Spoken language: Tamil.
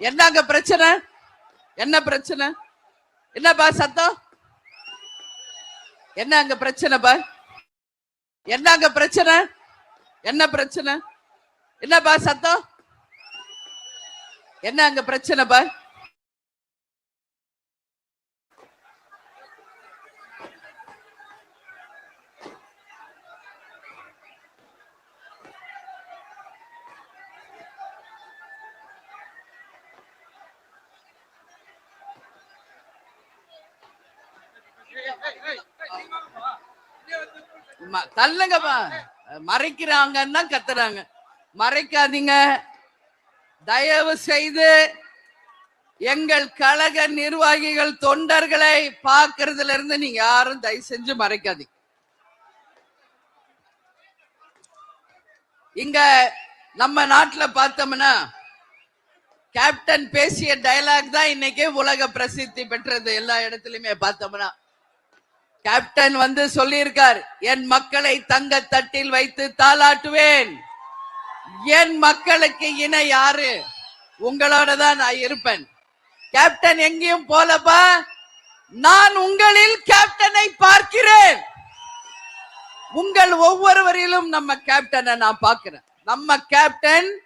என்னங்க பிரச்சனை? என்ன பிரச்சனை? என்னப்பா சத்தம்? என்னங்க பிரச்சனைப்பா? என்னங்க பிரச்சனை? என்ன பிரச்சனை? என்னப்பா சத்தம்? என்னங்க பிரச்சனைப்பா? தள்ளுங்கப்பா. மறைக்கிறாங்கன்னா கத்துறாங்க. மறைக்காதீங்க தயவு செய்து. எங்கள் கழக நிர்வாகிகள் தொண்டர்களை பார்க்கறதுல இருந்து நீங்க யாரும் தயவு செஞ்சு மறைக்காதீங்க. இங்க நம்ம நாட்டுல பார்த்தோம்னா கேப்டன் பேசிய டயலாக் தான் இன்னைக்கு உலக பிரசித்தி பெற்றது. எல்லா இடத்துலயுமே பார்த்தோம்னா கேப்டன் வந்து சொல்லியிருக்கார், என் மக்களை தங்க தட்டில் வைத்து தாளாட்டுவேன். என் மக்களுக்கு இணை யாரு? உங்களோட தான் நான் இருப்பேன். கேப்டன் எங்கேயும் போலப்பா, நான் உங்களில் கேப்டனை பார்க்கிறேன். உங்கள் ஒவ்வொருவரிலும் நம்ம கேப்டனை நான் பார்க்கிறேன். நம்ம கேப்டன்